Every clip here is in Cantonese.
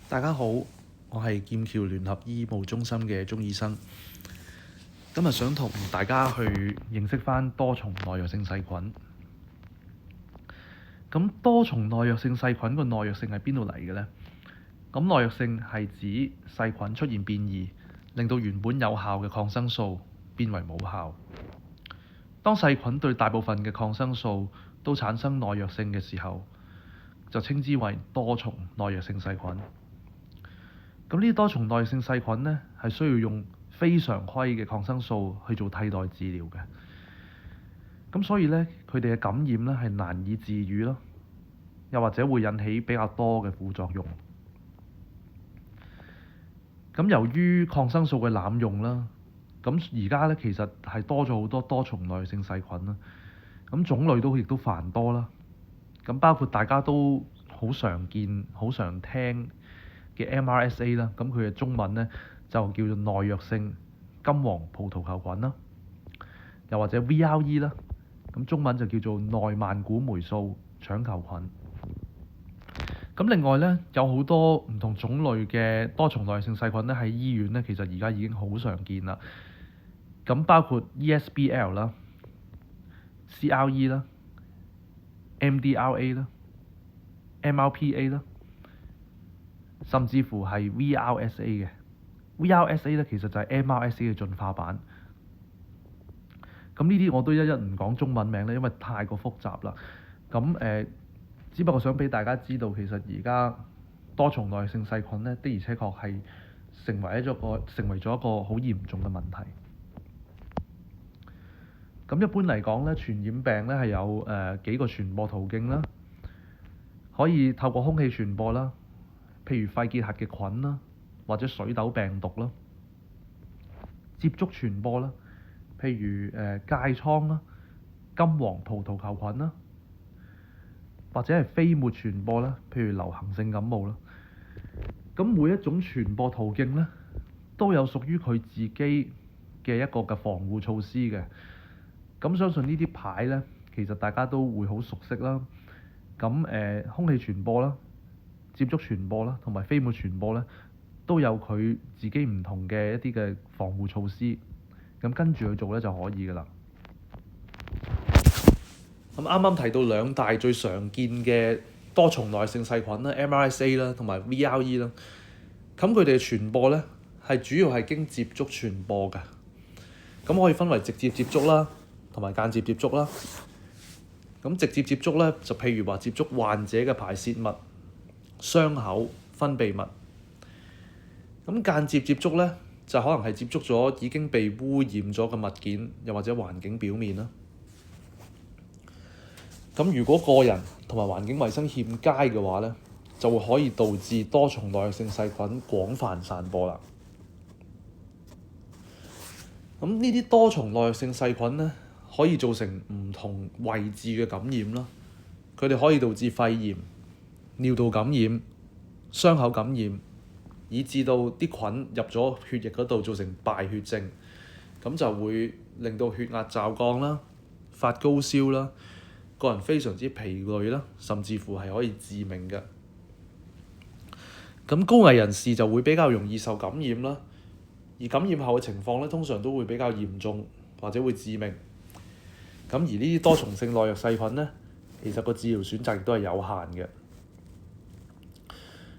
大家好，我係劍橋聯合醫務中心嘅鍾醫生。今日想同大家去認識返多重耐藥性細菌。咁多重耐藥性細菌個耐藥性係邊度嚟嘅呢？咁耐藥性係指細菌出現變異，令到原本有效嘅抗生素變為冇效。當細菌對大部分嘅抗生素都產生耐藥性嘅時候，就稱之為多重耐藥性細菌。咁呢啲多重耐藥性細菌呢，係需要用非常規嘅抗生素去做替代治療嘅。咁所以呢，佢哋嘅感染呢係難以治癒咯，又或者會引起比較多嘅副作用。咁由於抗生素嘅濫用啦，咁而家呢其實係多咗好多多重耐藥性細菌啦。咁種類亦都繁多啦。咁包括大家都好常見、好常聽嘅 MRSA 啦，咁佢嘅中文呢就叫做耐藥性金黃葡萄球菌啦，又或者 VRE 啦，咁中文就叫做耐萬古黴素腸球菌。咁另外呢，有好多唔同種類嘅多重耐藥性細菌呢，喺醫院呢其實而家已經好常見啦。咁包括 ESBL 啦、CRE 啦、MDRA 啦、MRPA 啦，甚至乎係 VRSA 嘅。VRSA 咧其實就係 MRSA 嘅進化版。咁呢啲我都一唔講中文名咧，因為太過複雜啦。咁只不過想俾大家知道，其實而家多重耐藥性細菌咧，的而且確係成為咗一個好嚴重嘅問題。咁一般嚟講咧，傳染病咧係有幾個傳播途徑啦，可以透過空氣傳播啦，譬如肺結核嘅菌啦，或者水痘病毒啦；接觸傳播啦，譬如疥瘡啦、金黃葡萄球菌啦，或者係飛沫傳播啦，譬如流行性感冒啦。咁每一種傳播途徑呢，都有屬於佢自己嘅一個嘅防護措施嘅。咁相信呢啲牌呢，其實大家都會好熟悉啦。咁空氣傳播啦、接觸傳播啦，同埋飛沫傳播呢，都有佢自己唔同嘅一啲嘅防護措施。咁跟住去做呢就可以㗎啦。咁啱啱提到兩大最常見嘅多重耐藥性細菌啦 ，MRSA 啦同埋 VRE 啦。咁佢哋嘅傳播呢，係主要係經接觸傳播㗎。咁可以分為直接接觸啦，同埋間接接觸啦。咁直接接觸呢，就譬如話接觸患者嘅排泄物、傷口、分泌物。咁間接接觸呢，就可能係接觸咗已經被污染咗嘅物件，又或者環境表面啦。咁如果個人同埋環境衛生欠佳嘅話呢，就會可以導致多重耐藥性細菌廣泛散播啦。咁呢啲多重耐藥性細菌呢，可以造成唔同位置嘅感染啦。佢哋可以導致肺炎、尿道感染、傷口感染，以致到啲菌入咗血液嗰度造成敗血症，咁就會令到血壓驟降啦、發高燒啦、個人非常之疲累啦，甚至乎係可以致命嘅。咁高危人士就會比較容易受感染啦。而感染後嘅情況咧，通常都會比較嚴重或者會致命。咁而呢啲多重性耐藥細菌呢，其實個治療選擇亦都係有限嘅。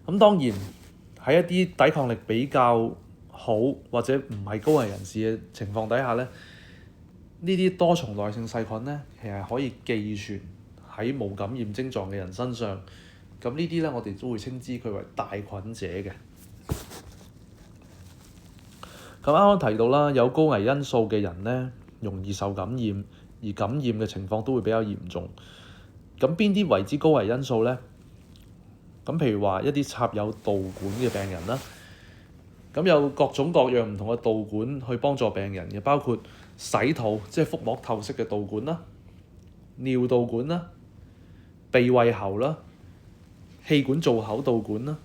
咁當然喺一啲抵抗力比較好或者唔係高危人士嘅情況底下呢，呢啲多重耐藥性細菌呢，其實可以寄傳喺冇感染症狀嘅人身上。咁呢啲呢，我哋都會稱之佢為帶菌者嘅。咁啱啱提到啦，有高危因素嘅人呢，容易受感染，而感染嘅情況都會比較嚴重。咁邊啲為之高危因素呢？咁譬如話一啲插有導管嘅病人啦，咁有各種各樣唔同嘅導管去幫助病人嘅，包括洗肚，即係腹膜透析嘅導管啦、尿導管啦、鼻胃喉啦、氣管造口導管啦，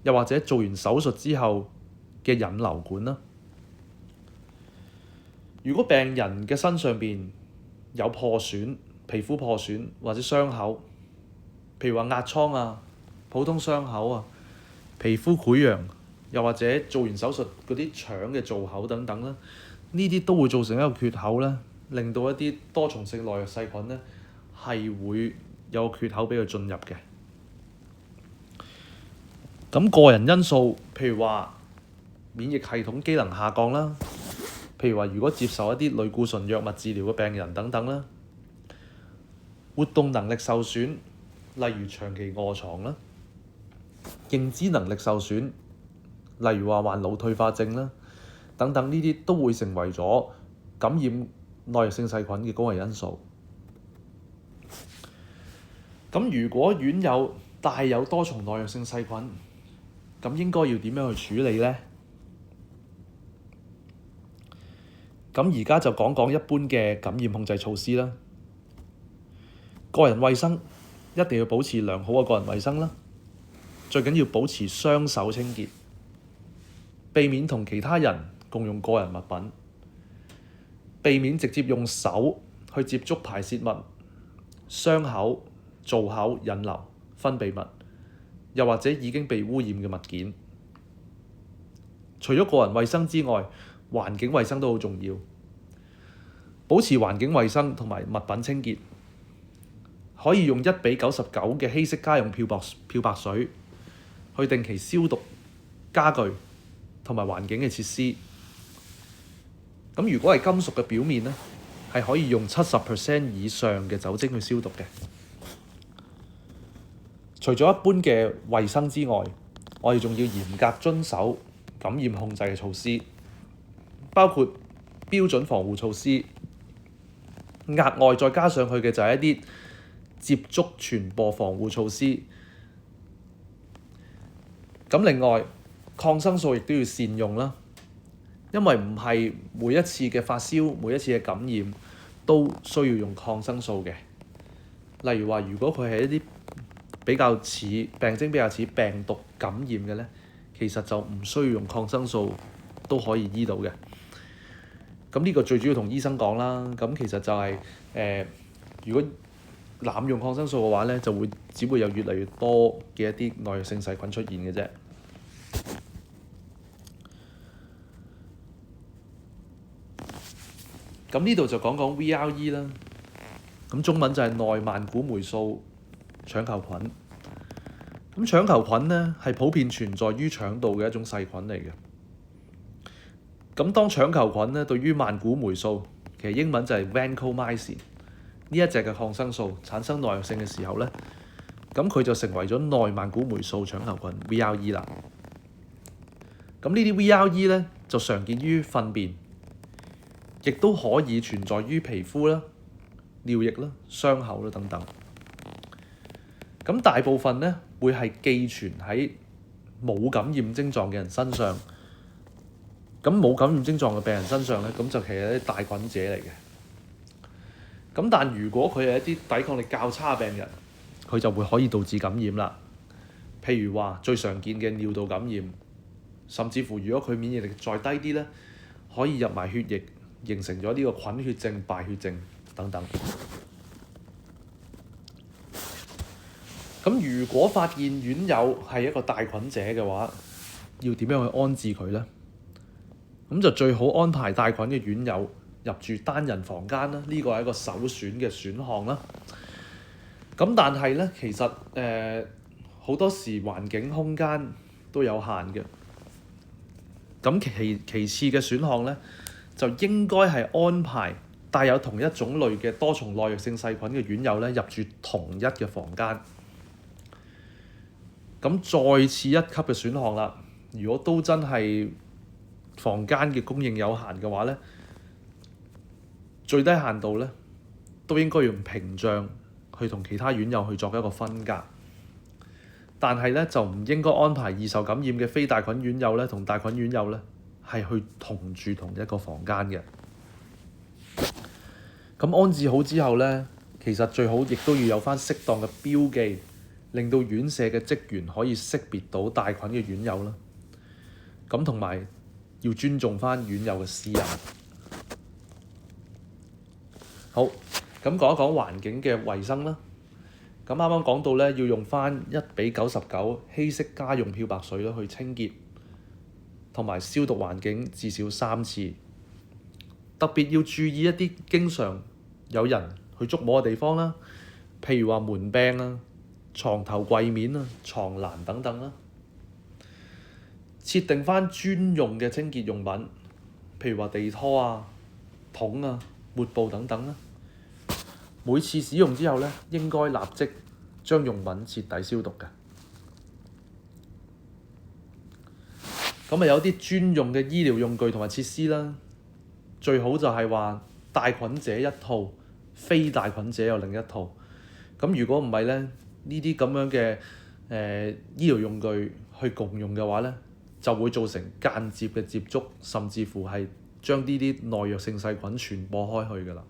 又或者做完手術之後嘅引流管啦。如果病人嘅身上邊有破損、皮膚破損或者傷口，譬如話壓瘡啊、普通傷口啊，皮膚潰瘍，又或者做完手術嗰啲腸嘅造口等等啦，呢啲都會造成一個缺口啦，令到一啲多重性耐藥細菌咧係會有個缺口俾佢進入嘅。咁個人因素，譬如話免疫系統機能下降啦，譬如話如果接受一啲類固醇藥物治療嘅病人等等啦，活動能力受損，例如長期臥床啦，認知能力受損，例如話患腦退化症啦，等等呢啲都會成為咗感染耐藥性細菌嘅高危因素。咁如果院友帶有多重耐藥性細菌，咁應該要點樣去處理呢？咁而家就講講一般嘅感染控制措施啦。個人衛生一定要保持良好嘅個人衛生啦，最緊要保持雙手清潔，避免同其他人共用個人物品，避免直接用手去接觸排泄物、傷口、造口、引流、分泌物，又或者已經被污染嘅物件。除咗個人衛生之外，環境衛生都好重要，保持環境衛生同埋物品清潔。可以用1:99嘅稀釋家用漂白水去定期消毒家具同埋環境嘅設施。咁如果係金屬嘅表面呢，係可以用70% 以上嘅酒精去消毒嘅。除咗一般嘅衛生之外，我哋仲要嚴格遵守感染控制嘅措施，包括標準防護措施，額外再加上去嘅就係一啲接觸傳播防護措施。咁另外，抗生素亦都要善用啦，因為唔係每一次嘅發燒、每一次嘅感染都需要用抗生素嘅。例如話，如果佢係一啲病徵比較似病毒感染嘅咧，其實就唔需要用抗生素都可以醫到嘅。咁呢個最主要同醫生講啦。咁其實就係如果濫用抗生素嘅話咧，只會有越嚟越多嘅一啲耐藥性細菌出現嘅啫。咁呢度就講講 VRE 啦。咁中文就係內萬古黴素腸球菌。咁腸球菌咧係普遍存在於腸道嘅一種細菌嚟嘅。咁當腸球菌咧對於萬古黴素，其實英文就係 vancomycin，呢一隻嘅抗生素產生耐藥性嘅時候咧，咁佢就成為咗內萬古黴素腸球菌 VRE 啦。咁呢啲 VRE 咧就常見於糞便，亦都可以存在於皮膚啦、尿液啦、傷口啦等等。咁大部分咧會係寄存喺冇感染症狀嘅人身上。咁冇感染症狀嘅病人身上咧，咁就其實係一啲帶菌者嚟嘅。咁但如果佢係一啲抵抗力較差嘅病人，佢就會可以導致感染啦。譬如話最常見嘅尿道感染，甚至乎如果佢免疫力再低啲咧，可以入埋血液，形成咗呢個菌血症、敗血症等等。咁如果發現院友係一個帶菌者嘅話，要點樣去安置佢咧？咁就最好安排帶菌嘅院友入住單人房間啦，呢個係一個首選嘅選項啦。咁但係咧，其實好多時環境空間都有限嘅。咁其次嘅選項咧，就應該係安排帶有同一種類嘅多重耐藥性細菌嘅院友咧入住同一嘅房間。咁再次一級嘅選項啦，如果都真係房間嘅供應有限嘅話咧，最低限度咧都應該用屏障去同其他院友去作一個分隔。但係咧就唔應該安排易受感染嘅非帶菌院友咧同帶菌院友咧係去同住同一個房間嘅。咁安置好之後咧，其實最好亦都要有返適當嘅標記，令到院舍嘅職員可以識別到帶菌嘅院友啦。咁同埋要尊重返院友嘅私隱。好，咁講一講環境嘅衛生啦。咁啱啱講到咧，要用翻1:99稀釋家用漂白水咧去清潔同埋消毒環境至少3次。特別要注意一啲經常有人去觸摸嘅地方啦，譬如話門柄啊、床頭櫃面啊、床欄等等啦。設定翻專用嘅清潔用品，譬如話地拖啊、桶啊、抹布等等啦。每次使用之後咧，應該立即將用品徹底消毒嘅。咁有啲專用嘅醫療用具同埋設施啦，最好就係話帶菌者一套，非帶菌者有另一套。咁如果唔係咧，呢啲咁樣嘅醫療用具去共用嘅話咧，就會造成間接嘅接觸，甚至乎係將呢啲耐藥性細菌傳播開去㗎啦。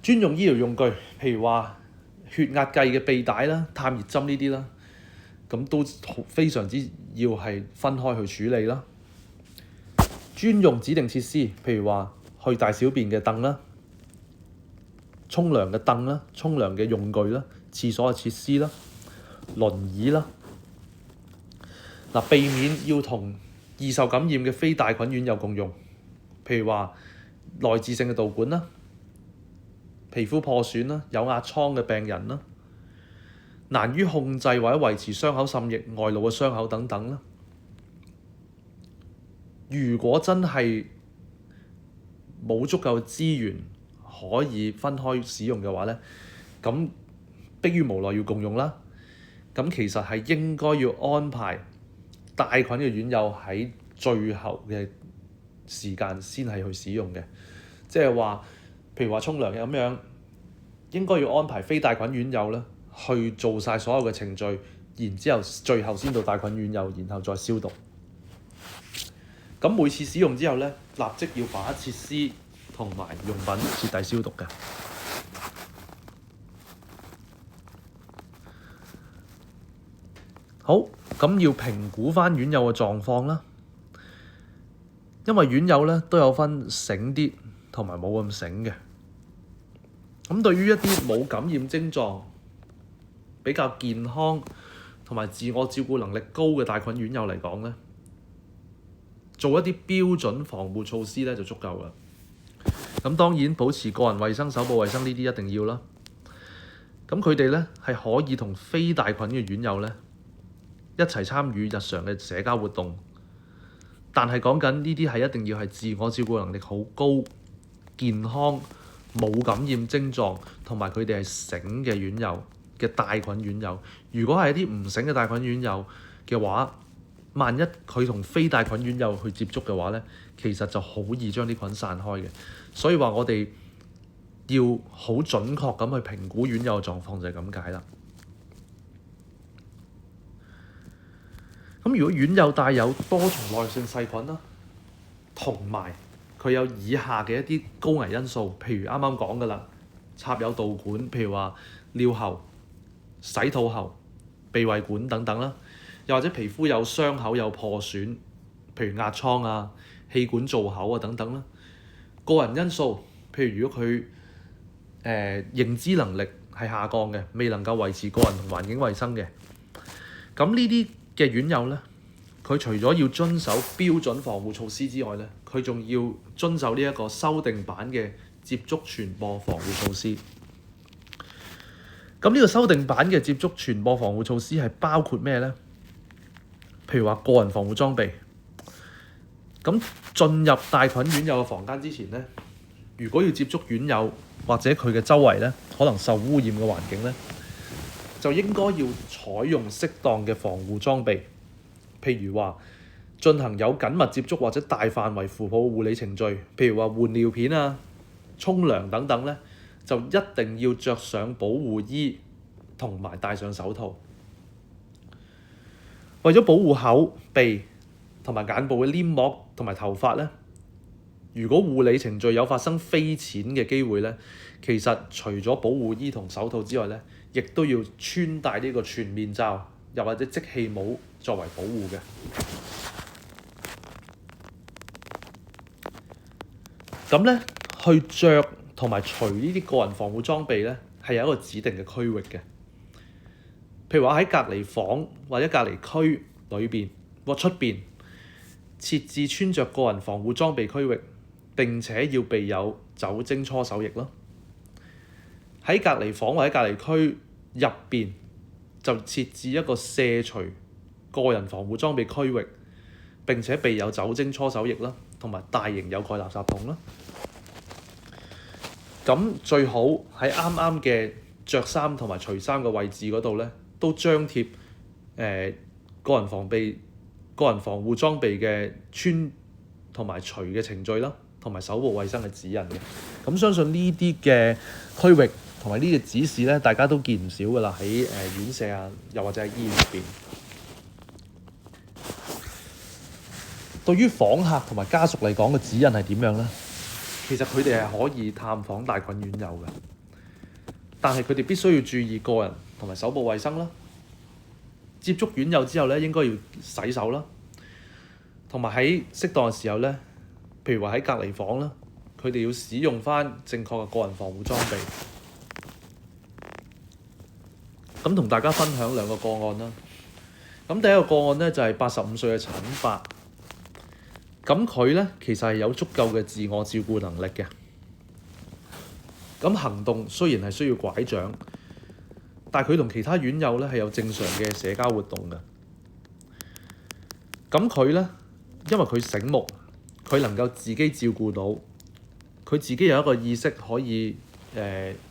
專用醫療用具，譬如話血壓計嘅臂帶啦、探熱針呢啲啦，咁都非常之要係分開去處理啦。專用指定設施，譬如話去大小便嘅凳啦、沖涼嘅凳啦、沖涼嘅用具啦、廁所嘅設施啦、輪椅啦。避免要同易受感染嘅非帶菌院友共用，譬如話內置性嘅導管啦、皮膚破損啦、有壓瘡嘅病人啦、難於控制或者維持傷口滲液外露嘅傷口等等啦。如果真係冇足夠資源可以分開使用嘅話咧，咁迫於無奈要共用啦。咁其實係應該要安排帶菌嘅院友喺最後嘅時間先係去使用嘅，即係話，譬如話沖涼咁樣，應該要安排非帶菌院友咧去做晒所有嘅程序，然之後最後先到帶菌院友，然後再消毒。咁每次使用之後咧，立即要把設施同埋用品徹底消毒嘅。好，咁要評估翻院友嘅狀況啦，因為院友咧都有分醒啲同埋冇咁醒嘅。咁對於一啲冇感染症狀、比較健康同埋自我照顧能力高嘅帶菌院友嚟講咧，做一啲標準防護措施咧就足夠啦。咁當然保持個人衛生、手部衛生呢啲一定要啦。咁佢哋咧係可以同非帶菌嘅院友咧一齊參與日常嘅社交活動，但係講緊呢啲係一定要係自我照顧能力好高、健康、冇感染症狀同埋佢哋係醒嘅院友嘅帶菌院友。如果係一啲唔醒嘅帶菌院友嘅話，萬一佢同非帶菌院友去接觸嘅話咧，其實就好易將啲菌散開嘅。所以話我哋要好準確咁去評估院友嘅狀況，就係咁解啦。咁如果院友帶有多重耐藥性細菌啦，同埋佢有以下嘅一啲高危因素，譬如啱啱講嘅啦，插有導管，譬如話尿喉、洗肚喉、鼻胃管等等啦，又或者皮膚有傷口有破損，譬如壓瘡啊、氣管造口啊等等啦。個人因素，譬如如果佢認知能力係下降嘅，未能夠維持個人同環境衛生嘅，咁呢啲嘅院友咧，佢除咗要遵守標準防護措施之外咧，佢仲要遵守呢一個修訂版嘅接觸傳播防護措施。咁呢個修訂版嘅接觸傳播防護措施係包括咩咧？譬如話個人防護裝備。咁進入帶菌院友嘅房間之前咧，如果要接觸院友或者佢嘅周圍咧可能受污染嘅環境咧，就應該要採用適當嘅防護裝備，譬如話進行有緊密接觸或者大範圍扶抱護理程序，譬如話換尿片啊、沖涼等等咧，就一定要着上保護衣同埋戴上手套。為咗保護口鼻同埋眼部嘅黏膜同埋頭髮咧，如果護理程序有發生飛濺嘅機會咧，其實除咗保護衣同手套之外咧，亦都要穿戴呢個全面罩，又或者即棄帽作為保護嘅。咁咧，去着同埋除呢啲個人防護裝備咧，係有一個指定嘅區域嘅。譬如話喺隔離房或者隔離區裏邊或出邊設置穿着個人防護裝備區域，並且要備有酒精搓手液咯。喺隔離房或者隔離區入邊就設置一個卸除個人防護裝備區域，並且備有酒精搓手液啦，同埋大型有蓋垃圾桶啦。咁最好喺啱啱嘅着衫同埋除衫嘅位置嗰度咧，都張貼個人防護裝備嘅穿同埋除嘅程序啦，同埋手部衛生嘅指引嘅。咁相信呢啲嘅區域同埋呢啲指示咧，大家都見唔少㗎啦，喺院舍啊，又或者喺醫院入邊。對於訪客同埋家屬嚟講嘅指引係點樣呢？其實佢哋係可以探訪帶菌院友嘅，但係佢哋必須要注意個人同埋手部衛生啦。接觸院友之後咧，應該要洗手啦，同埋喺適當嘅時候咧，譬如話喺隔離房啦，佢哋要使用返正確嘅個人防護裝備。咁同大家分享兩個個案啦。咁第一個個案咧就係85歲嘅陳伯。咁佢咧其實係有足夠嘅自我照顧能力嘅。咁行動雖然係需要拐杖，但係佢同其他院友咧係有正常嘅社交活動嘅。咁佢咧，因為佢醒目，佢能夠自己照顧到，佢自己有一個意識可以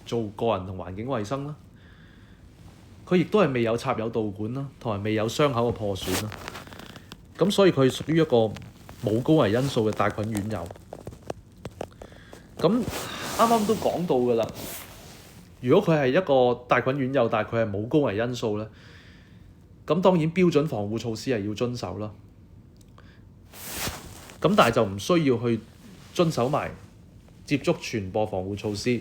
做個人同環境衛生啦。佢亦都係未有插有導管啦，同埋未有傷口嘅破損啦。咁所以佢屬於一個冇高危因素嘅帶菌院友。咁啱啱都講到㗎啦，如果佢係一個帶菌院友，但係佢係冇高危因素咧，咁當然標準防護措施係要遵守啦。咁但係就唔需要去遵守埋接觸傳播防護措施。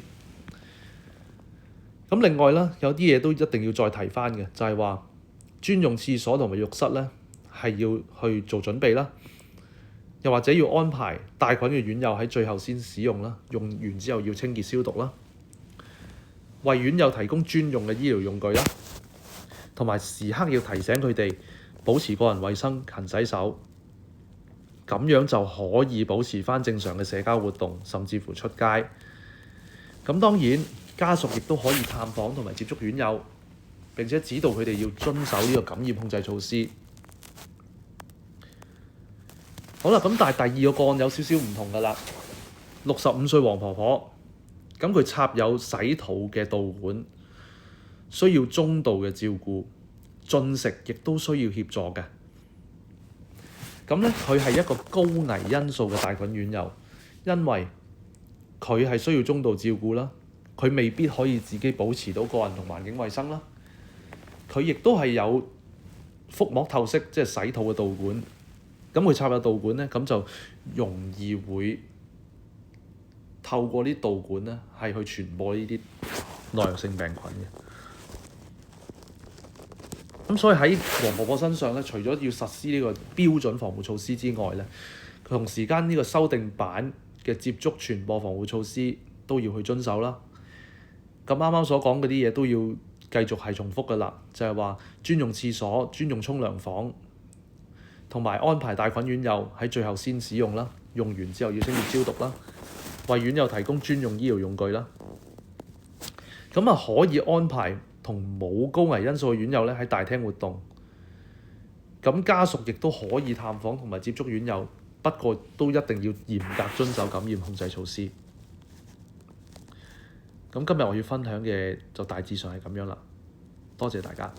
咁另外啦，有啲嘢都一定要再提返嘅，就係話專用廁所同埋浴室咧係要去做準備啦。又或者要安排帶菌嘅院友喺最後先使用啦，用完之後要清潔消毒啦，為院友提供專用嘅醫療用具啦，同埋時刻要提醒佢哋保持個人衛生、勤洗手，咁樣就可以保持返正常嘅社交活動，甚至乎出街。咁當然家屬亦都可以探訪同埋接觸院友，並且指導佢哋要遵守呢個感染控制措施。好啦，咁但係第二個個案有少少唔同㗎啦。65歲黃婆婆，咁佢插有洗肚嘅導管，需要中度嘅照顧，進食亦都需要協助嘅。咁咧，佢係一個高危因素嘅帶菌院友，因為佢係需要中度照顧啦，佢未必可以自己保持到個人同環境衛生啦。佢亦都係有腹膜透析，即係洗肚嘅導管。咁佢插入導管咧，咁就容易會透過啲導管咧，係去傳播呢啲耐藥性病菌嘅。咁所以喺黃婆婆身上咧，除咗要實施呢個標準防護措施之外咧，同時間呢個修訂版嘅接觸傳播防護措施都要去遵守啦。咁啱啱所講嗰啲嘢都要繼續係重複㗎啦，就係話專用廁所、專用沖涼房。同埋安排帶菌院友喺最後先使用啦，用完之後要清潔消毒啦，為院友提供專用醫療用具啦。咁啊可以安排同冇高危因素嘅院友咧喺大廳活動。咁家屬亦都可以探訪同埋接觸院友，不過都一定要嚴格遵守感染控制措施。咁今日我要分享嘅就大致上係咁樣啦，多謝大家。